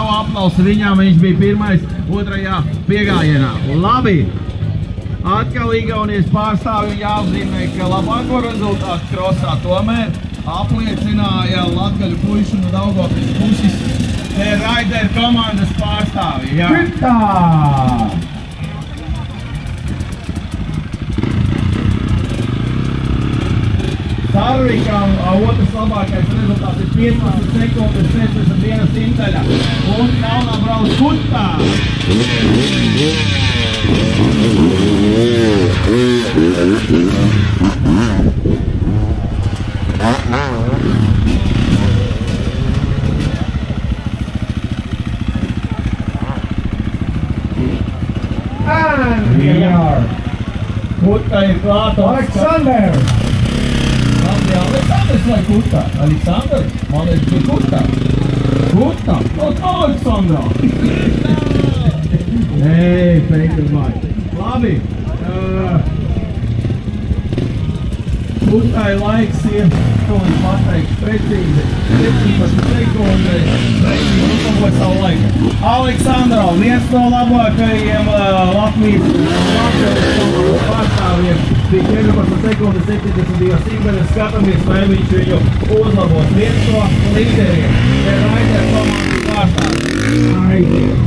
bravo aplausi viņam, viņš bija pirmais otrajā piegājienā. Labi, atkal Igaunijas pārstāvju jāapzīmē, ka labāko rezultātu krosā tomēr apliecināja latgaļu puišu no Daugavpils puses Raider komandas pārstāvji. Pitā! Sarvikam otrs labākais rezultāts ir 15 sekundes 61 simtaļa. Un kalnā brauc Kutā. And here we are. Kutā ir klāt. Alexander! Aleksandrs vai Kutā? Aleksandrs? Man liekas, bija Kutā. Kutā? Aleksandrā! Ei, Peikers vai. Labi. Kutai laiks ir, ko viņš pateiks precīzi, 17 sekundes, precīzi uzlabot savu laiku. Aleksandro, viens no labākajiem Latvijas pārstāvjiem, bija 14 sekundes 72 simtaļas, skatāmies, vai viņš viņu uzlabos. Viens no līderiem, ir Raider komandas pārstāvjiem.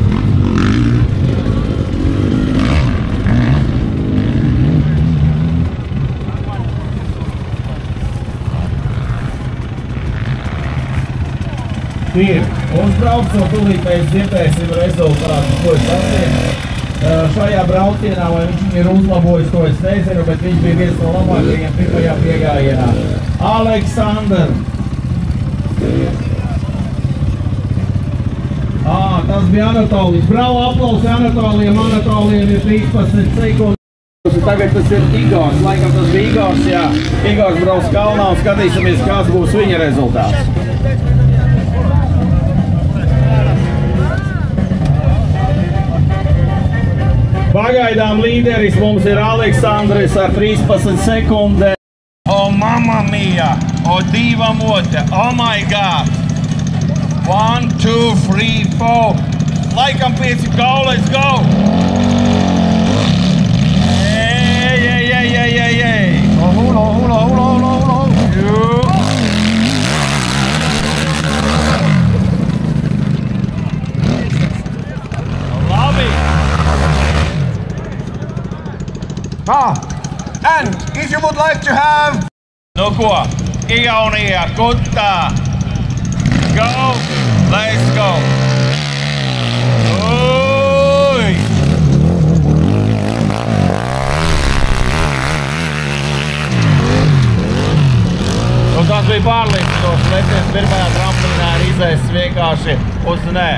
Ir. Uzbraucot, tūlīt mēs dzirdēsim rezultātu, ko es sasniedzu. Šajā braucienā, vai viņš ir uzlabojis, to es nezinu, bet viņš bija viens no labākajiem pirmajā piegājienā. Aleksandr! Tas bija Anatolijs. Bravo, aplausi Anatolijam. Anatolijam ir 13 sekundes. Tagad tas ir Igors. Laikam tas bija Igors, jā. Igors brauc kalnā un skatīsimies, kāds būs viņa rezultāts. Pagaidām līderis mums ir Aleksandrs ar 13 sekundēm. Oh, mamma mia! Oh, diva mote! Oh my god! 1, 2, 3, 4. Laikam 5, go, let's go! Ei! Hulo! Labi! And if you would like to have... Nu ko, Igaunijā, Kutā. Go, let's go. Ui! Nu, tas bija pārliecinoši. Leciens pirmajā tramplīnā ir izēsis vienkārši uz nē.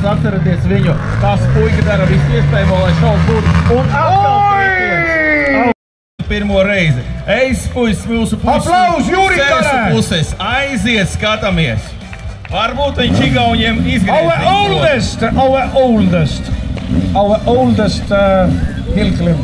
Atceraties viņu, tās puika dara visu iespējamo, lai šaus būtu. Un atkal pirmo reizi. Eis puisis mūsu puses. Aplaus, Juri Karē! Puses. Aiziet, skatāmies. Varbūt viņš Igauniem izgriezīs. Our oldest hill climb.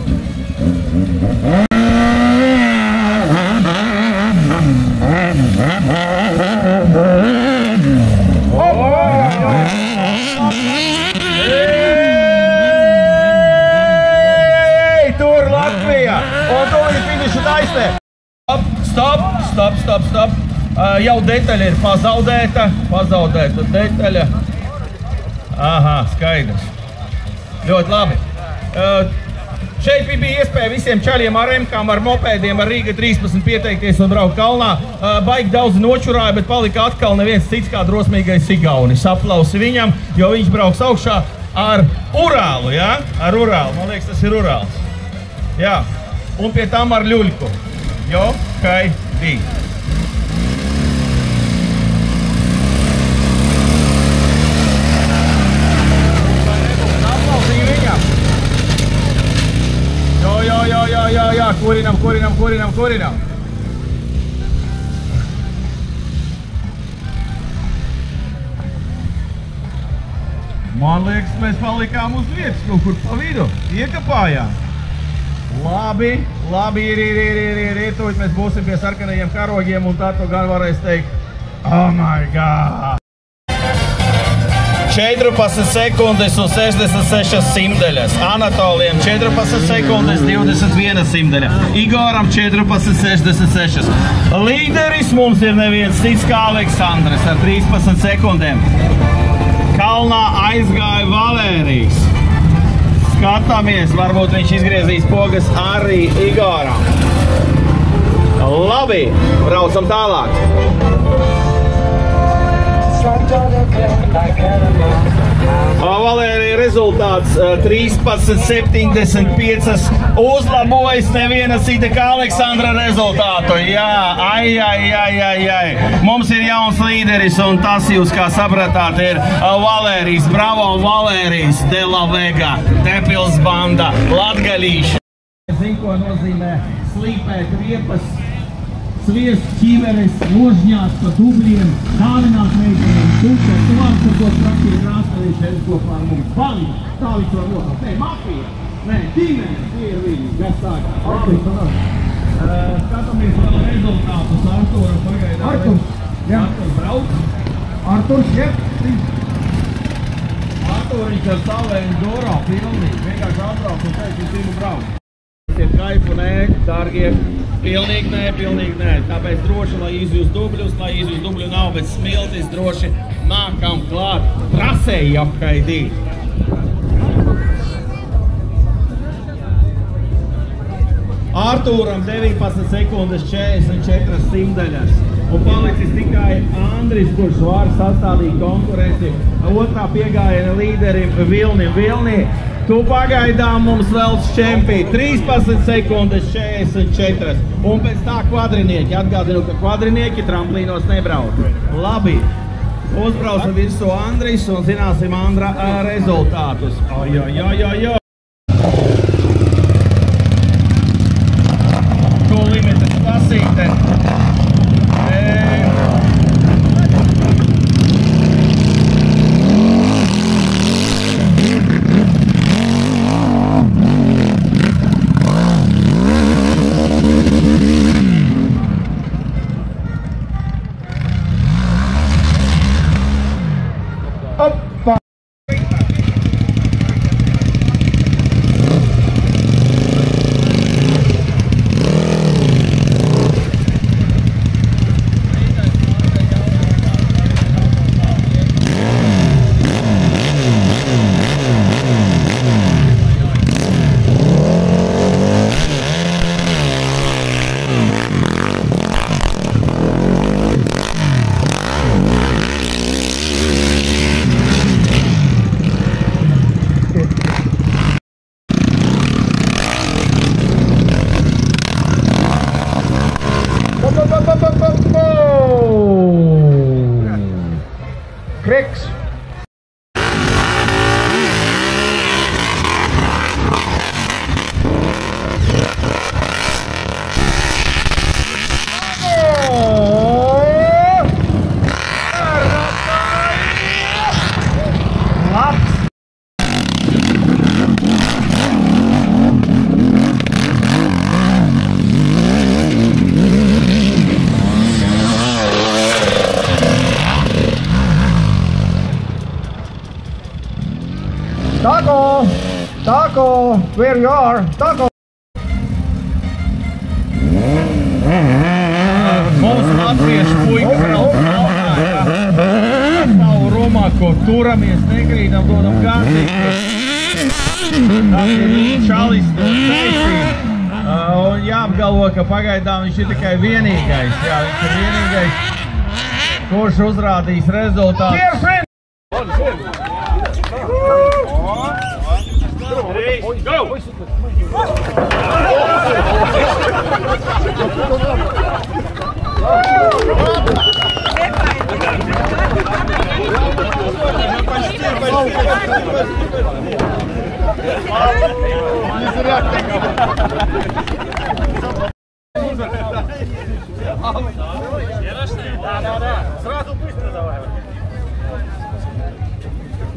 Tur Latvija! Un tur ir finiša taisnē! Stop! Jau detaļa ir pazaudēta detaļa. Aha, skaidrs. Ļoti labi. Šeit bija iespēja visiem čaļiem ar MKM, ar mopēdiem, ar Rīga 13 pieteikties un braukt kalnā. Baigi daudzi nočurāja, bet palika atkal neviens cits kā drosmīgais Igaunis. Aplausi viņam, jo viņš brauks augšā ar Urālu, jā? Ar Urālu, man liekas, tas ir Urāls. Jā, un pie tam ar Ļuļku. Jo, kai, dī. Jā, kurinam. Man liekas, mēs palikām uz vietas kaut kur pa vidu. Iekapājām. Labi, ir. Tūlīt mēs būsim pie sarkanajiem karogiem un tā to gan varēs teikt. Oh my God! 14 sekundes un 66 simdeļas. Anatolijam 14 sekundes, 21 simdeļa. Igoram 14,66. Līderis mums ir neviens cits kā Aleksandrs ar 13 sekundēm. Kalnā aizgāja Valērijs. Skatāmies, varbūt viņš izgriezīs pogas arī Igoram. Labi, braucam tālāk. Valērija rezultāts 13,75 uzlabojas neviena cita kā Aleksandra rezultātu. Jā, ai. Mums ir jauns līderis un tas jūs, kā sapratāt, ir Valērijas. Bravo, Valērijas, De La Vega, Tepils banda, latgalīši. Zinu, ko nozīmē slīpēt riepas, sviest ķiveres, nožņāt pa dubļiem, dāvināt meiteniem, tūkot, tuvāk, ar ko praktīgi krāstelīši šeit kopā ar mums. Banda, tā viņš var nokalt. Nē, mafija, nē, ģimenes, tie ir viņi, kas sākā. Skatāmies vēl rezultātus Arturam pagaidām. Arturs brauc. Arturs, jeb. Arturiņš ar savēju Doro pilnīgi, vienkārši atbrauc un teikt, viņš gribu brauc. Ir kaifu, nē, dārgie. Pilnīgi nē. Tāpēc droši, lai izjūst dubļu nav, bet smiltis droši nākam klāt. Trasē jokaidī. Artūram 19 sekundes 44 simdeļas. Un palicis tikai Andris, kurš var sastādīt konkurenci. Otrā piegājiena līderim Vilni. Tu pagaidām mums velc čempī 13 sekundes 44. Un pēc tā kvadrinieki. Atgādinu, ka kvadrinieki tramplīnos nebrauc. Labi. Uzbraucam virsū Andris un zināsim Andra rezultātus. Jo. To limitas klasīte. Kriks. Taco, where you are? Taco. Mums latviešu puika brauc Rumā, ko turamies, negrīdam, dodam kārtīgi. Tas ir viņa čalis no Ceļsīm. Un jāapgalvo, ka pagaidām viņš ir tikai vienīgais. Jā, viņš ir vienīgais, kurš uzrādīs rezultātus.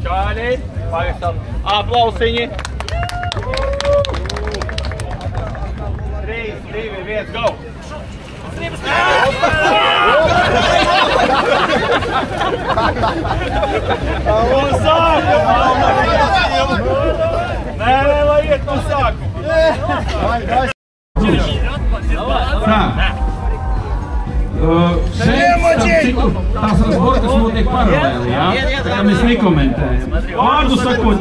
Čāļi, pagaidām, aplausiņi. 3, 2, 1, go! Un sākam! Nē, lai iet no sākuma! Tā. Tās разборkas notiek paralēli, jā? Tā mēs nekomentējam. Vārdu sakot,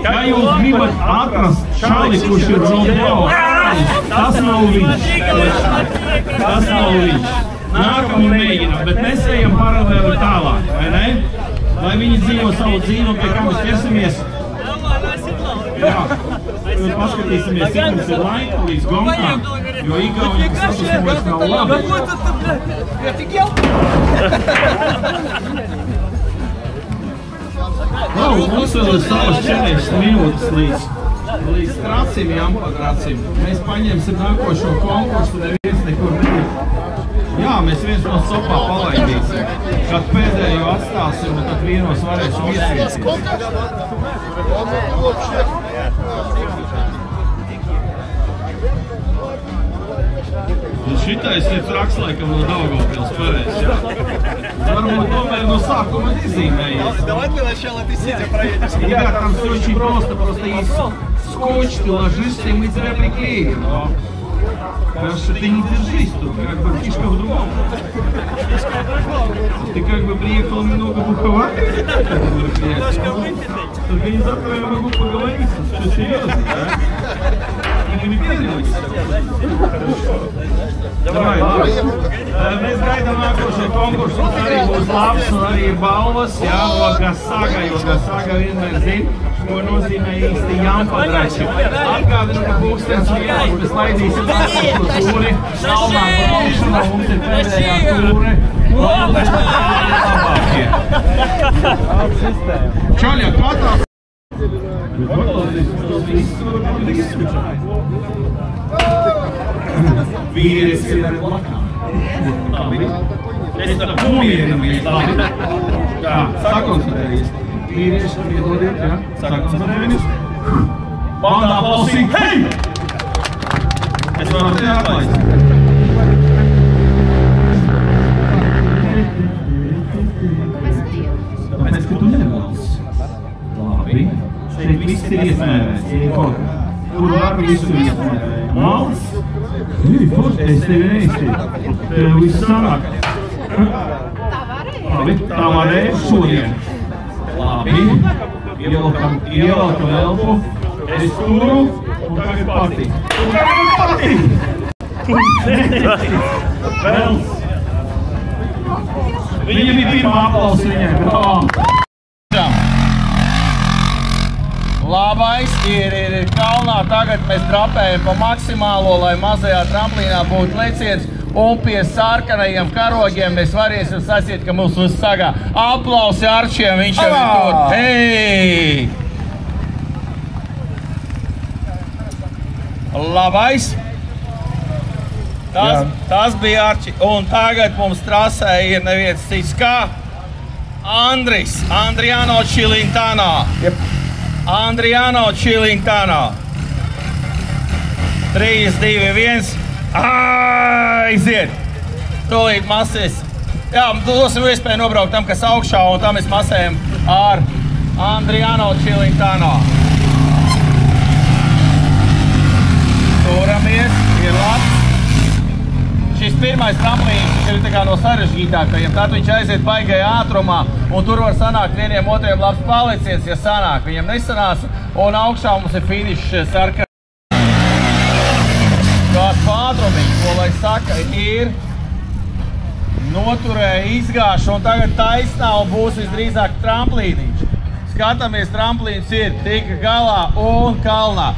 ja jūs gribat atrast čali, kurš ir rodeo, tas nav viņš. Tas nav viņš. Nākam un mēģinam, bet mēs ejam paralēli tālāk, vai ne? Lai viņi dzīvo savu dzīvi, pie kā mēs ķersimies. Jā, paskatīsimies, cik mums ir laika līdz gongām, jo Igauni, kas sasasmojas, nav labi. Mums vēl ir savas 40 minūtes līdz tracim, Jampatracim. Mēs paņemsim nākošo konkursu, neviens nekur neiet. Jā, mēs viens no sopā palaidīsim. Kad pēdējo atstāsim, un tad vienos varēsim iesviesties. Šitais ir traks laikam no Daugavpils pareiz, jā. Varbūt tomēr no sākuma nezīmējies. Ребята, там все очень просто есть скотч, ты ложишься, и мы тебя приклеим. Потому что ты не держись тут, как бы фишка в другом. Ты как бы приехал немного буховать. Только завтра я могу поговорить, что серьезно, да? Не выпендривайся. Давай, mēs gaidām nākošo konkursu, un arī būs labs, un arī ir balvas, jā, no Gasaga, jo Gasaga vienmēr zina, ko nozīmē īsti Jampatrači. Atgādinu, ka pūkstens vienos, mēs laidīsim nākošo tūri, saldā braukšanā, mums ir pēdējā tūre, un mēs labākie. Čaļa, kā tās? Vīrietis ir ar blakām. Es tā nomierinamies, labi. Jā, sakoncentrējies. Vīrietis, piedodiet, jā, sakoncentrējies. Bandā balsī, hei! Es varu te atlaist. Tāpēc, ka tu nevalsi. Labi. Šeit viss ir iesmērēs, ja kaut kā. Tur var visu iesmērēt. Malds? Es tevi neiztīju. Tev viss sanāk. Labi, tā varēja šodien. Labi, ievelkam elpu. Es turu un tagad patī. Un tagad patī! Vels. Viņa bija pirmā aplausa viņai. Bravo! Labais ir kalnā, tagad mēs trapējam pa maksimālo, lai mazajā tramplīnā būtu leciens, un pie sarkanajiem karogiem mēs varēsim sasiet, ka mums viss sagā. Aplausi Arčiem, viņš jau ir tur. Hei! Labais. Tas bija Arči, un tagad mums trasē ir neviens cits kā Andriano Cilintano. Andriano Cilintano. 3, 2, 1. Aiziet! Tūlīt masēs. Jā, dosim iespēju nobraukt tam, kas augšā, un tam mēs masējam ar Andriano Cilintano. Turamies, ir labs. šis pirmais tramplīns ir tā kā no sarežģītākajiem. Tad viņš aiziet baigajā ātrumā, un tur var sanākt vieniem otriem labs paliciens, ja sanāk. Viņam nesanās, un augšā mums ir finišs sarkanais. Kāds pātrumiņš, ko lai saka, ir noturēja izgāšu, un tagad taisnā un būs visdrīzāk tramplīniņš. Skatāmies, tramplīns ir tika galā un kalnā.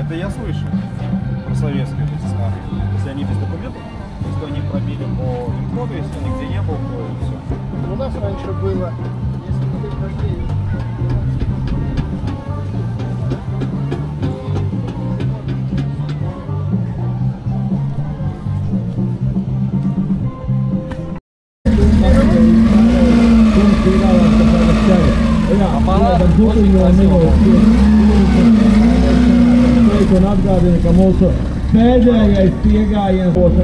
Это я слышу про советские войска. Если они без документов, если они пробили по интроду, если нигде не был, то все. У нас раньше было, если мы прошли. Atgādina, ka mūsu pēdējais piegājiens būs